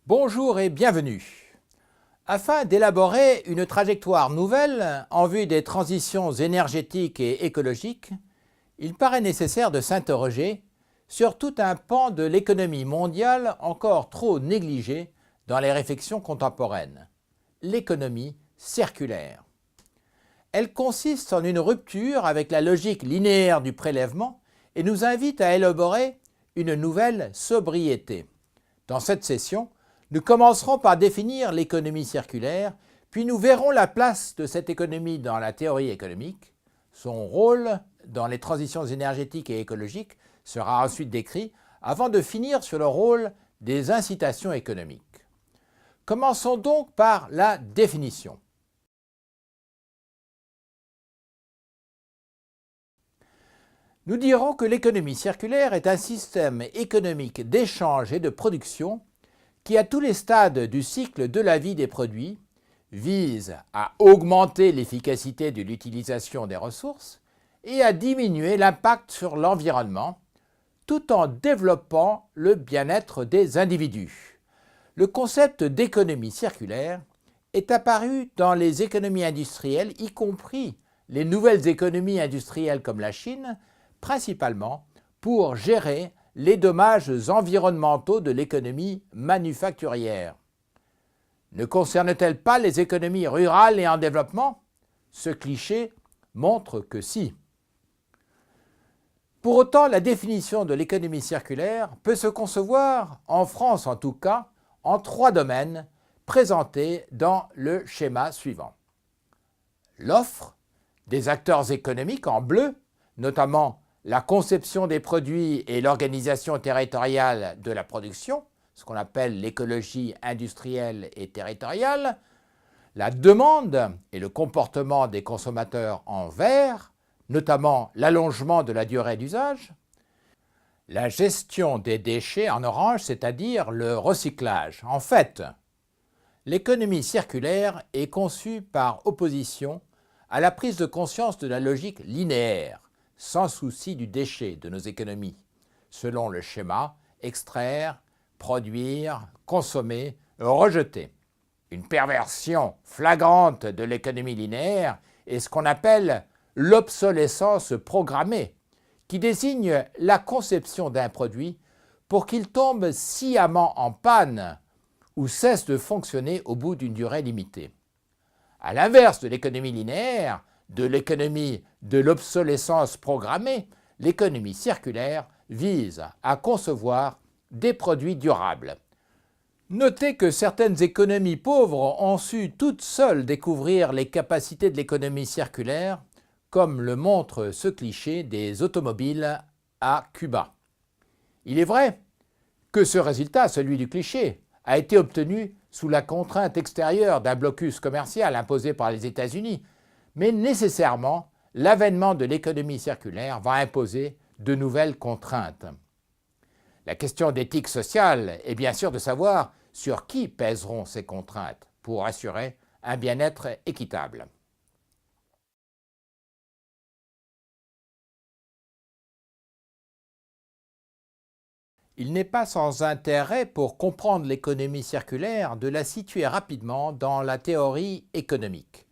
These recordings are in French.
Bonjour et bienvenue. Afin d'élaborer une trajectoire nouvelle en vue des transitions énergétiques et écologiques, il paraît nécessaire de s'interroger sur tout un pan de l'économie mondiale encore trop négligé dans les réflexions contemporaines, l'économie circulaire. Elle consiste en une rupture avec la logique linéaire du prélèvement et nous invite à élaborer une nouvelle sobriété. Dans cette session, nous commencerons par définir l'économie circulaire, puis nous verrons la place de cette économie dans la théorie économique. Son rôle dans les transitions énergétiques et écologiques sera ensuite décrit, avant de finir sur le rôle des incitations économiques. Commençons donc par la définition. Nous dirons que l'économie circulaire est un système économique d'échange et de production qui, à tous les stades du cycle de la vie des produits, vise à augmenter l'efficacité de l'utilisation des ressources et à diminuer l'impact sur l'environnement, tout en développant le bien-être des individus. Le concept d'économie circulaire est apparu dans les économies industrielles, y compris les nouvelles économies industrielles comme la Chine, principalement pour gérer les dommages environnementaux de l'économie manufacturière. Ne concerne-t-elle pas les économies rurales et en développement? Ce cliché montre que si. Pour autant, la définition de l'économie circulaire peut se concevoir, en France en tout cas, en 3 domaines présentés dans le schéma suivant. L'offre des acteurs économiques en bleu, notamment la conception des produits et l'organisation territoriale de la production, ce qu'on appelle l'écologie industrielle et territoriale, la demande et le comportement des consommateurs en vert, notamment l'allongement de la durée d'usage, la gestion des déchets en orange, c'est-à-dire le recyclage. En fait, l'économie circulaire est conçue par opposition à la prise de conscience de la logique linéaire, sans souci du déchet de nos économies, selon le schéma extraire, produire, consommer, rejeter. Une perversion flagrante de l'économie linéaire est ce qu'on appelle l'obsolescence programmée, qui désigne la conception d'un produit pour qu'il tombe sciemment en panne ou cesse de fonctionner au bout d'une durée limitée. À l'inverse de l'économie linéaire, de l'économie de l'obsolescence programmée, l'économie circulaire vise à concevoir des produits durables. Notez que certaines économies pauvres ont su toutes seules découvrir les capacités de l'économie circulaire, comme le montre ce cliché des automobiles à Cuba. Il est vrai que ce résultat, celui du cliché, a été obtenu sous la contrainte extérieure d'un blocus commercial imposé par les États-Unis, mais nécessairement, l'avènement de l'économie circulaire va imposer de nouvelles contraintes. La question d'éthique sociale est bien sûr de savoir sur qui pèseront ces contraintes pour assurer un bien-être équitable. Il n'est pas sans intérêt pour comprendre l'économie circulaire de la situer rapidement dans la théorie économique.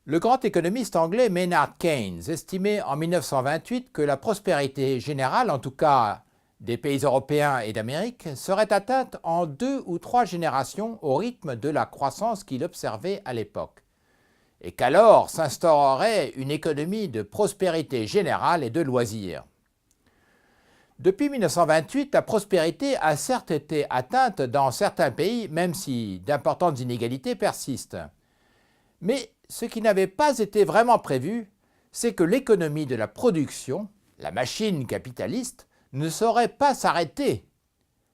Le grand économiste anglais Maynard Keynes estimait en 1928 que la prospérité générale, en tout cas des pays européens et d'Amérique, serait atteinte en 2 ou 3 générations au rythme de la croissance qu'il observait à l'époque, et qu'alors s'instaurerait une économie de prospérité générale et de loisirs. Depuis 1928, la prospérité a certes été atteinte dans certains pays, même si d'importantes inégalités persistent. Mais ce qui n'avait pas été vraiment prévu, c'est que l'économie de la production, la machine capitaliste, ne saurait pas s'arrêter.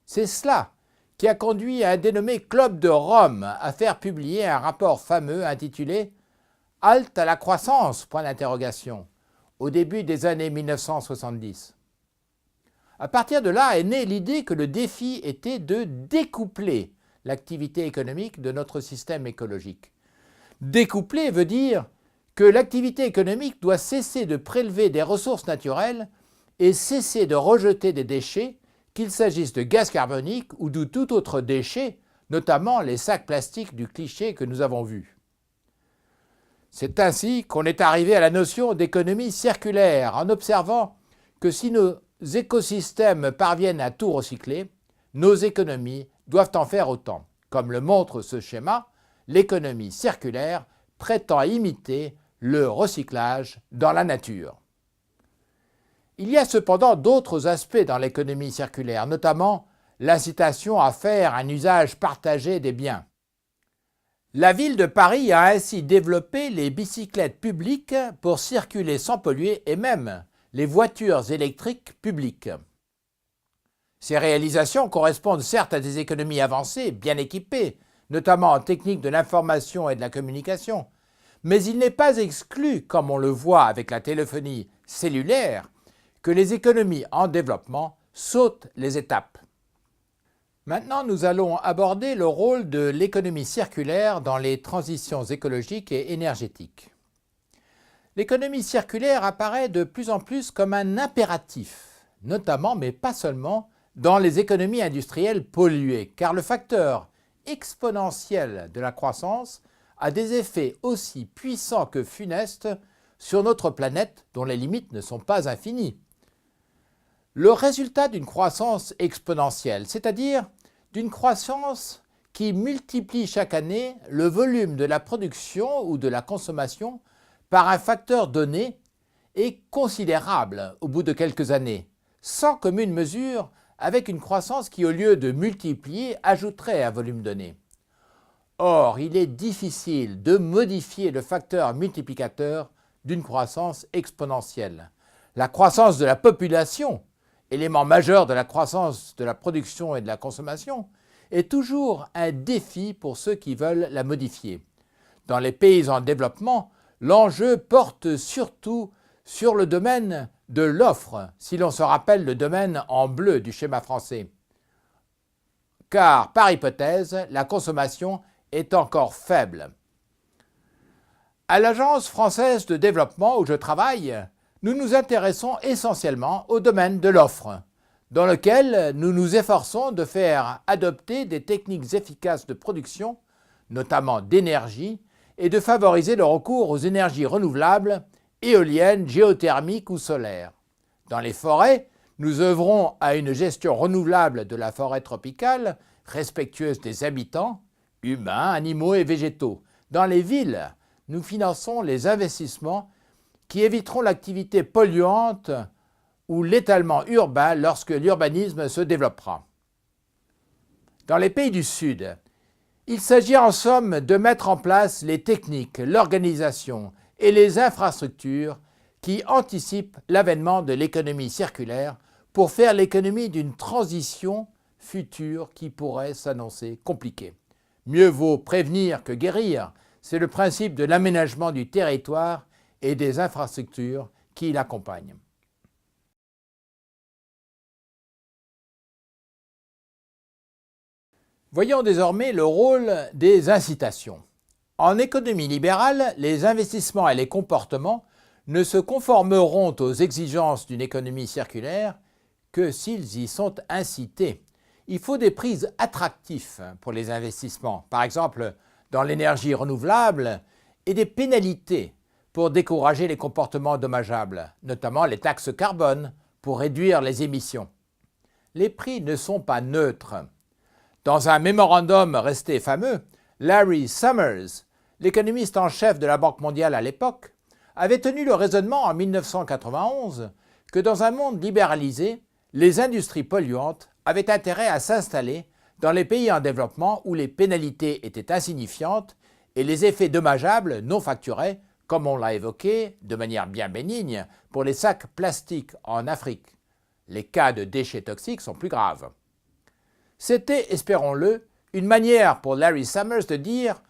C'est cela qui a conduit un dénommé Club de Rome à faire publier un rapport fameux intitulé « Halte à la croissance ?» au début des années 1970. À partir de là est née l'idée que le défi était de découpler l'activité économique de notre système écologique. Découpler veut dire que l'activité économique doit cesser de prélever des ressources naturelles et cesser de rejeter des déchets, qu'il s'agisse de gaz carbonique ou de tout autre déchet, notamment les sacs plastiques du cliché que nous avons vu. C'est ainsi qu'on est arrivé à la notion d'économie circulaire, en observant que si nos écosystèmes parviennent à tout recycler, nos économies doivent en faire autant. Comme le montre ce schéma, l'économie circulaire prétend imiter le recyclage dans la nature. Il y a cependant d'autres aspects dans l'économie circulaire, notamment l'incitation à faire un usage partagé des biens. La ville de Paris a ainsi développé les bicyclettes publiques pour circuler sans polluer et même les voitures électriques publiques. Ces réalisations correspondent certes à des économies avancées, bien équipées, notamment en technique de l'information et de la communication, mais il n'est pas exclu, comme on le voit avec la téléphonie cellulaire, que les économies en développement sautent les étapes. Maintenant, nous allons aborder le rôle de l'économie circulaire dans les transitions écologiques et énergétiques. L'économie circulaire apparaît de plus en plus comme un impératif, notamment, mais pas seulement, dans les économies industrielles polluées, car le facteur exponentiel de la croissance a des effets aussi puissants que funestes sur notre planète dont les limites ne sont pas infinies. Le résultat d'une croissance exponentielle, c'est-à-dire d'une croissance qui multiplie chaque année le volume de la production ou de la consommation par un facteur donné, est considérable au bout de quelques années, sans commune mesure avec une croissance qui, au lieu de multiplier, ajouterait un volume donné. Or, il est difficile de modifier le facteur multiplicateur d'une croissance exponentielle. La croissance de la population, élément majeur de la croissance de la production et de la consommation, est toujours un défi pour ceux qui veulent la modifier. Dans les pays en développement, l'enjeu porte surtout sur le domaine de l'offre, si l'on se rappelle le domaine en bleu du schéma français. Car, par hypothèse, la consommation est encore faible. À l'Agence française de développement où je travaille, nous nous intéressons essentiellement au domaine de l'offre, dans lequel nous nous efforçons de faire adopter des techniques efficaces de production, notamment d'énergie, et de favoriser le recours aux énergies renouvelables, éoliennes, géothermiques ou solaires. Dans les forêts, nous œuvrons à une gestion renouvelable de la forêt tropicale, respectueuse des habitants, humains, animaux et végétaux. Dans les villes, nous finançons les investissements qui éviteront l'activité polluante ou l'étalement urbain lorsque l'urbanisme se développera. Dans les pays du Sud, il s'agit en somme de mettre en place les techniques, l'organisation et les infrastructures qui anticipent l'avènement de l'économie circulaire pour faire l'économie d'une transition future qui pourrait s'annoncer compliquée. Mieux vaut prévenir que guérir, c'est le principe de l'aménagement du territoire et des infrastructures qui l'accompagnent. Voyons désormais le rôle des incitations. En économie libérale, les investissements et les comportements ne se conformeront aux exigences d'une économie circulaire que s'ils y sont incités. Il faut des prix attractifs pour les investissements, par exemple dans l'énergie renouvelable, et des pénalités pour décourager les comportements dommageables, notamment les taxes carbone pour réduire les émissions. Les prix ne sont pas neutres. Dans un mémorandum resté fameux, Larry Summers, l'économiste en chef de la Banque mondiale à l'époque, avait tenu le raisonnement en 1991 que dans un monde libéralisé, les industries polluantes avaient intérêt à s'installer dans les pays en développement où les pénalités étaient insignifiantes et les effets dommageables non facturés, comme on l'a évoqué de manière bien bénigne pour les sacs plastiques en Afrique. Les cas de déchets toxiques sont plus graves. C'était, espérons-le, une manière pour Larry Summers de dire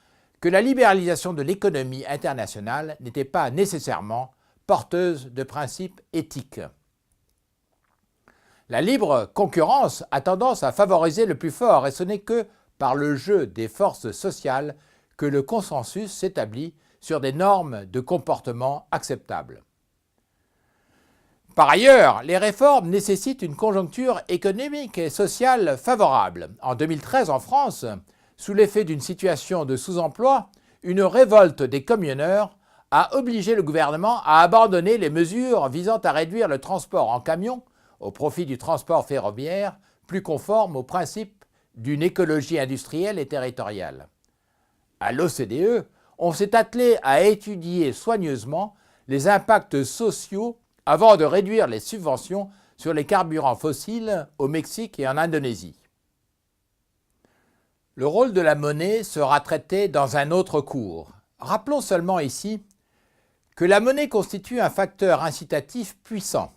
que la libéralisation de l'économie internationale n'était pas nécessairement porteuse de principes éthiques. La libre concurrence a tendance à favoriser le plus fort et ce n'est que par le jeu des forces sociales que le consensus s'établit sur des normes de comportement acceptables. Par ailleurs, les réformes nécessitent une conjoncture économique et sociale favorable. En 2013, en France, sous l'effet d'une situation de sous-emploi, une révolte des camionneurs a obligé le gouvernement à abandonner les mesures visant à réduire le transport en camion au profit du transport ferroviaire, plus conforme aux principes d'une écologie industrielle et territoriale. À l'OCDE, on s'est attelé à étudier soigneusement les impacts sociaux avant de réduire les subventions sur les carburants fossiles au Mexique et en Indonésie. Le rôle de la monnaie sera traité dans un autre cours. Rappelons seulement ici que la monnaie constitue un facteur incitatif puissant,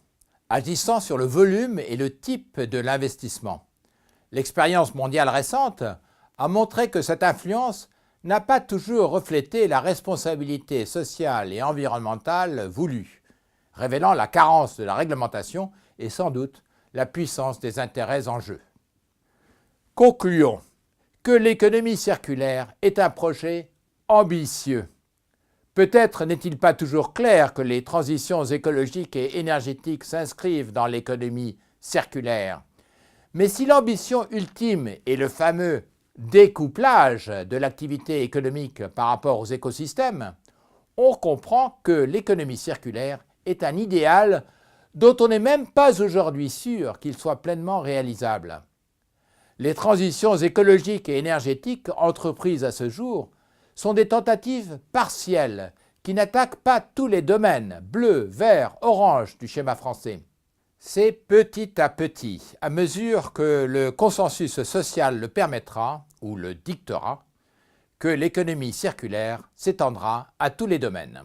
agissant sur le volume et le type de l'investissement. L'expérience mondiale récente a montré que cette influence n'a pas toujours reflété la responsabilité sociale et environnementale voulue, révélant la carence de la réglementation et sans doute la puissance des intérêts en jeu. Concluons que l'économie circulaire est un projet ambitieux. Peut-être n'est-il pas toujours clair que les transitions écologiques et énergétiques s'inscrivent dans l'économie circulaire. Mais si l'ambition ultime est le fameux découplage de l'activité économique par rapport aux écosystèmes, on comprend que l'économie circulaire est un idéal dont on n'est même pas aujourd'hui sûr qu'il soit pleinement réalisable. Les transitions écologiques et énergétiques entreprises à ce jour sont des tentatives partielles qui n'attaquent pas tous les domaines bleu, vert, orange du schéma français. C'est petit à mesure que le consensus social le permettra ou le dictera, que l'économie circulaire s'étendra à tous les domaines.